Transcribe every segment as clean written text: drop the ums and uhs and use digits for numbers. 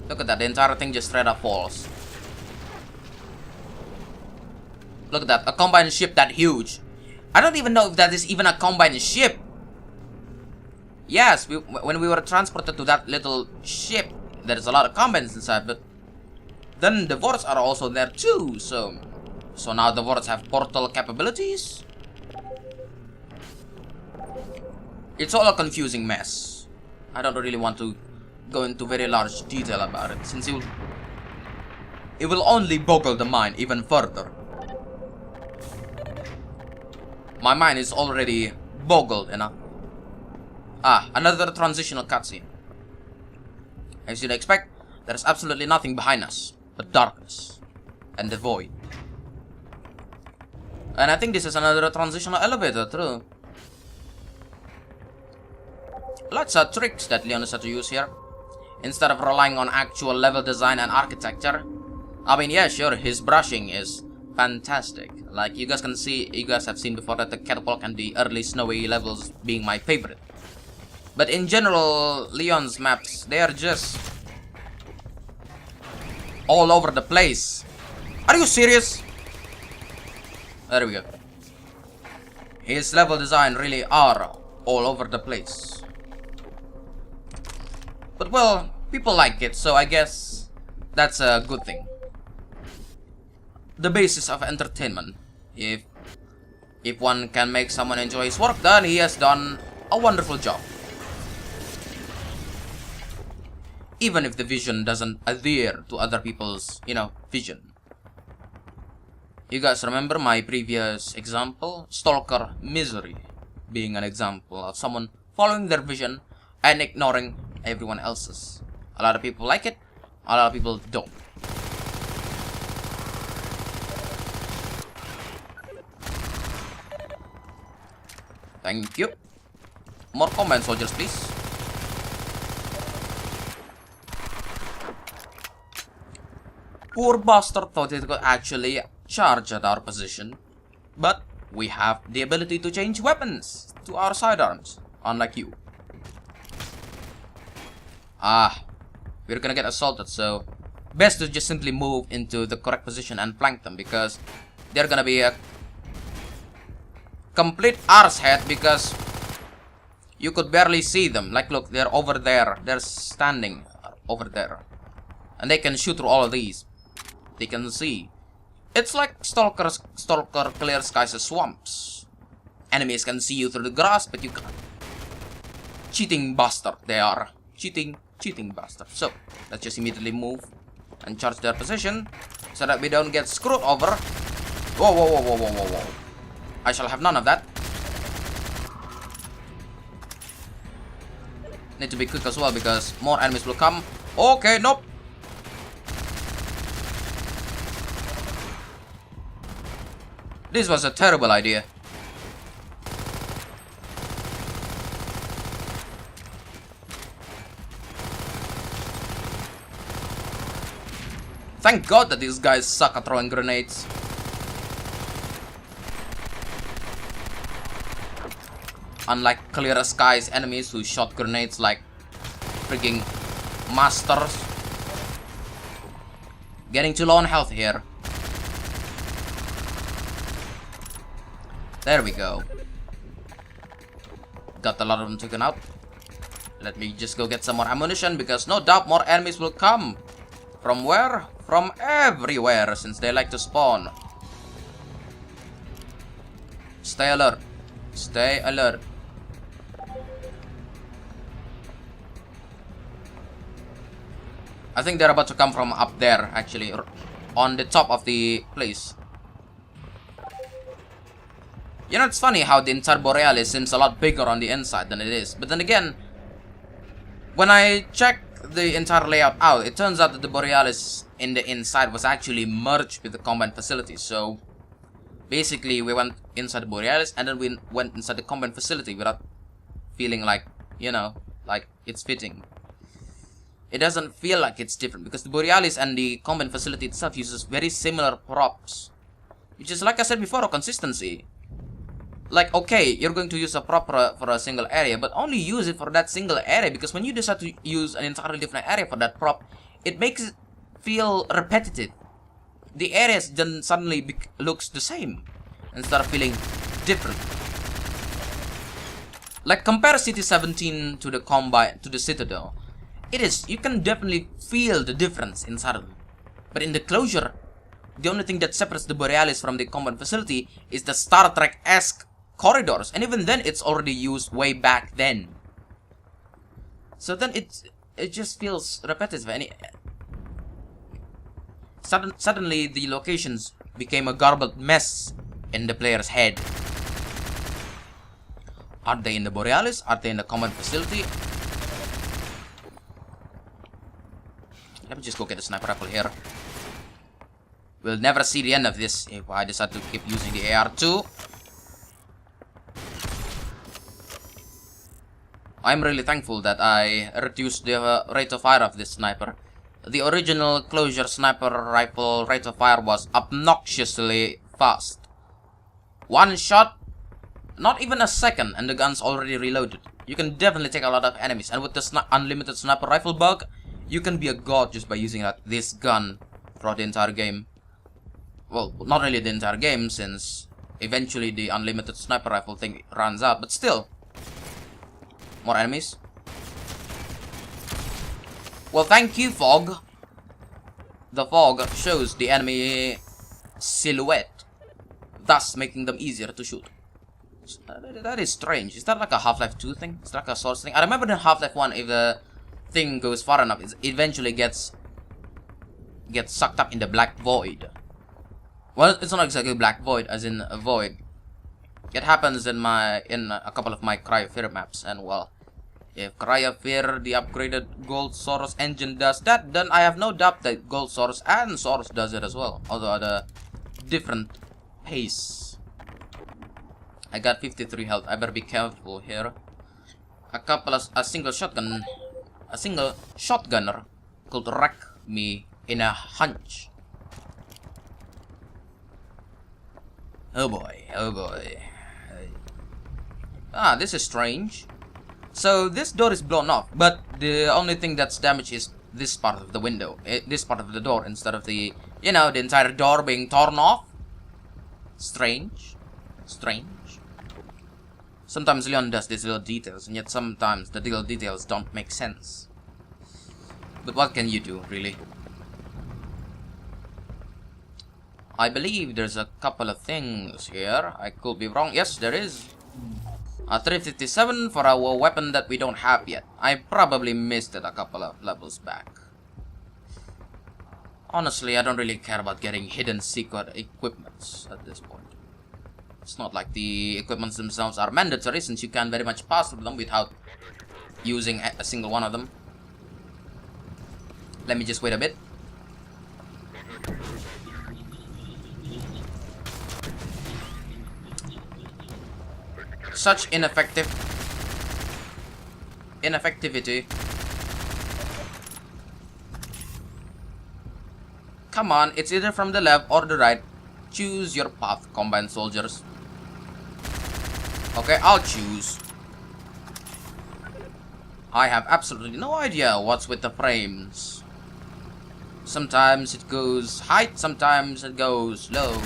Look at that, the entire thing just straight up falls. Look at that, a combined ship that huge. I don't even know if that is even a combined ship. Yes, when we were transported to that little ship, there's a lot of combines inside, but then the vorts are also there too, so now the vorts have portal capabilities? It's all a confusing mess. I don't really want to go into very large detail about it, since it will only boggle the mind even further. My mind is already boggled enough. Ah, another transitional cutscene. As you'd expect, there's absolutely nothing behind us but darkness and the void. And I think this is another transitional elevator too. Lots of tricks that Leon has had to use here. Instead of relying on actual level design and architecture. I mean, yeah, sure, his brushing is fantastic. Like you guys have seen before that the catapult and the early snowy levels being my favorite. But in general, Leon's maps, they are just all over the place. Are you serious? There we go. His level design really are all over the place. But well, people like it, so I guess that's a good thing. The basis of entertainment. If one can make someone enjoy his work, then he has done a wonderful job. Even if the vision doesn't adhere to other people's, vision. You guys remember my previous example? Stalker Misery being an example of someone following their vision and ignoring everyone else's. A lot of people like it, a lot of people don't. Thank you. More combat soldiers, please. Poor bastard thought it could actually charge at our position, but we have the ability to change weapons to our sidearms, unlike you. Ah, we're gonna get assaulted, so best to just simply move into the correct position and flank them, because they're gonna be a complete arsehead, because you could barely see them. Like, look, they're over there. They're standing over there. And they can shoot through all of these. They can see. It's like Stalker Clear Skies' swamps. Enemies can see you through the grass, but you can't. Cheating bastard, they are. Cheating bastard. So, let's just immediately move and charge their position, so that we don't get screwed over. Whoa, whoa, whoa, whoa, whoa, whoa, whoa. I shall have none of that. Need to be quick as well, because more enemies will come. Okay, nope. This was a terrible idea. Thank God that these guys suck at throwing grenades. Unlike Clear Skies enemies who shot grenades like freaking masters. Getting too low on health here. There we go. Got a lot of them taken out. Let me just go get some more ammunition, because no doubt more enemies will come. From where? From everywhere, since they like to spawn. Stay alert. Stay alert. I think they're about to come from up there, actually. On the top of the place. You know, it's funny how the entire Borealis seems a lot bigger on the inside than it is. But then again, when I check the entire layout out, it turns out that the Borealis in the inside was actually merged with the combat facility. So, basically, we went inside the Borealis and then we went inside the combat facility without feeling like, like it's fitting. It doesn't feel like it's different, because the Borealis and the combat facility itself uses very similar props. Which is, like I said before, a consistency. Like, okay, you're going to use a prop for a single area, but only use it for that single area, because when you decide to use an entirely different area for that prop, it makes it feel repetitive. The areas then suddenly looks the same and start feeling different. Like compare City 17 to the Combine to the Citadel. You can definitely feel the difference inside of them. But in the closure, the only thing that separates the Borealis from the combat facility is the Star Trek-esque corridors, and even then it's already used way back then. So then it just feels repetitive, and suddenly the locations became a garbled mess in the player's head. Are they in the Borealis? Are they in the command facility? Let me just go get a sniper rifle here. We'll never see the end of this if I decide to keep using the AR2. I'm really thankful that I reduced the rate of fire of this sniper. The original closure sniper rifle rate of fire was obnoxiously fast. One shot, not even a second, and the gun's already reloaded. You can definitely take a lot of enemies, and with the unlimited sniper rifle bug, you can be a god just by using this gun throughout the entire game. Well, not really the entire game, since eventually the unlimited sniper rifle thing runs out, but still. More enemies. Well, thank you, fog. The fog shows the enemy silhouette, thus making them easier to shoot. That is strange. Is that like a Half-Life 2 thing? It's like a source thing. I remember in Half-Life 1, if the thing goes far enough, it eventually gets sucked up in the black void. Well, it's not exactly black void, as in a void. It happens in a couple of my Cryosphere maps, and well, if Cryosphere, the upgraded Gold Source engine, does that, then I have no doubt that Gold Source and Source does it as well, although at a different pace. I got 53 health. I better be careful here. A single shotgunner could wreck me in a hunch. Oh boy, oh boy. Ah, this is strange. So this door is blown off, but the only thing that's damaged is this part of the window, this part of the door, instead of the entire door being torn off. Strange. Sometimes Leon does these little details, and yet sometimes the little details don't make sense. But what can you do, really? I believe there's a couple of things here. I could be wrong. Yes, there is. A 357 for our weapon that we don't have yet. I probably missed it a couple of levels back. Honestly, I don't really care about getting hidden secret equipments at this point. It's not like the equipments themselves are mandatory, since you can very much pass through them without using a single one of them. Let me just wait a bit. Such ineffectivity. Come on, it's either from the left or the right. Choose your path, Combine soldiers. Okay, I'll choose. I have absolutely no idea what's with the frames. Sometimes it goes high, sometimes it goes low.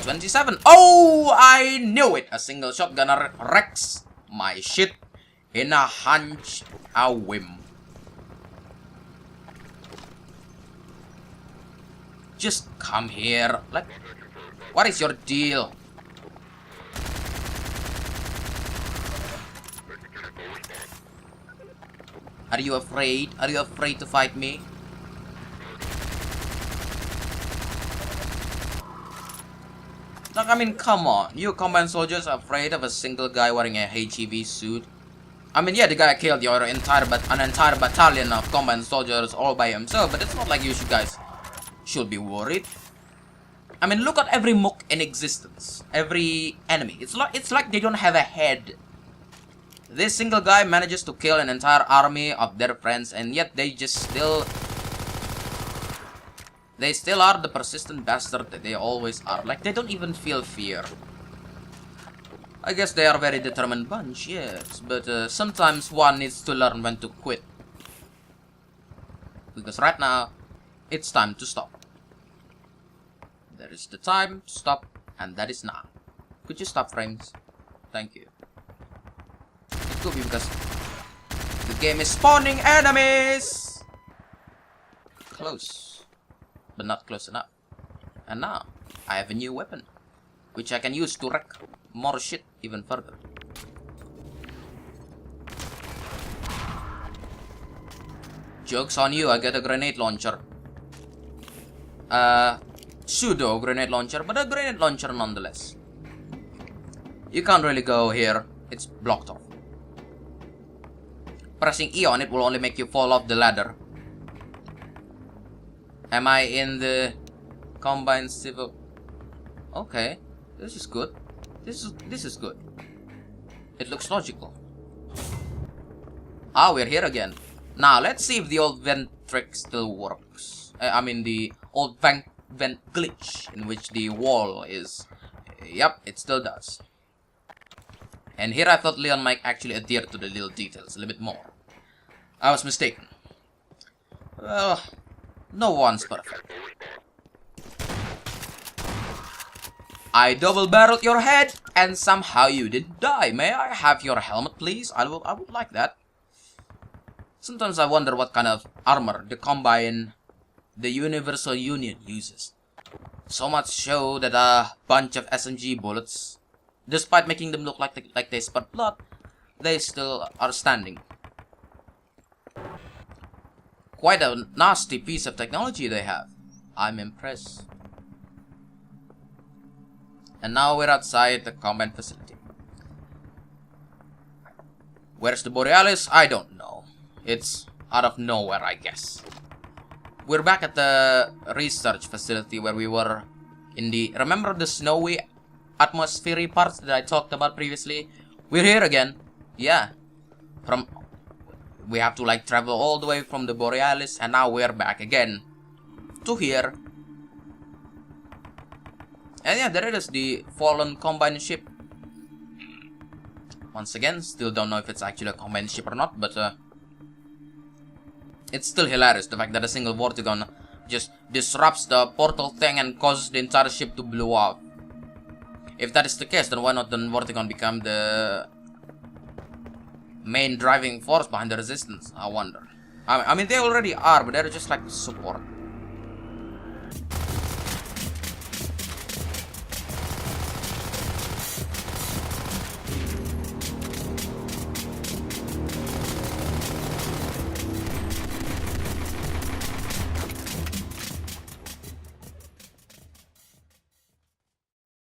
27. Oh, I knew it. A single shotgunner wrecks my shit in a hunch, a whim. Just come here. Like, what is your deal? Are you afraid? Are you afraid to fight me? Like, I mean, come on. You Combine soldiers are afraid of a single guy wearing a HEV suit? I mean, yeah, the guy killed an entire battalion of Combine soldiers all by himself, but it's not like you guys should be worried. I mean, look at every mook in existence. Every enemy. It's like they don't have a head. This single guy manages to kill an entire army of their friends, and yet they still are the persistent bastard that they always are. Like, they don't even feel fear. I guess they are a very determined bunch, yes, but sometimes one needs to learn when to quit. Because right now, it's time to stop. There is the time to stop, and that is now. Could you stop frames? Thank you. It could be because the game is spawning enemies! Close, but not close enough. And now, I have a new weapon, which I can use to wreck more shit even further. Joke's on you, I get a grenade launcher. Pseudo grenade launcher, but a grenade launcher nonetheless. You can't really go here, it's blocked off. Pressing E on it will only make you fall off the ladder. Am I in the combined civil? Okay, this is good. This is good. It looks logical. Ah, we're here again. Now let's see if the old vent trick still works. I mean the old vent glitch in which the wall is. Yep, it still does. And here I thought Leon might actually adhere to the little details a little bit more. I was mistaken. Well, no one's perfect. I double-barreled your head, and somehow you didn't die. May I have your helmet, please? I would like that. Sometimes I wonder what kind of armor the Combine, the Universal Union, uses. So much so that a bunch of SMG bullets, despite making them look like they spurt blood, they still are standing. Quite a nasty piece of technology they have. I'm impressed. And now we're outside the combat facility. Where's the Borealis? I don't know. It's out of nowhere, I guess. We're back at the research facility where we were in the... Remember the snowy atmospheric parts that I talked about previously? We're here again. Yeah. We have to like travel all the way from the Borealis, and now we're back again to here. And yeah, there it is, the fallen Combine ship. Once again, still don't know if it's actually a Combine ship or not, but it's still hilarious, the fact that a single Vortigon just disrupts the portal thing and causes the entire ship to blow up. If that is the case, then why not the Vortigon become the main driving force behind the resistance, I wonder. I mean, they already are, but they're just like support.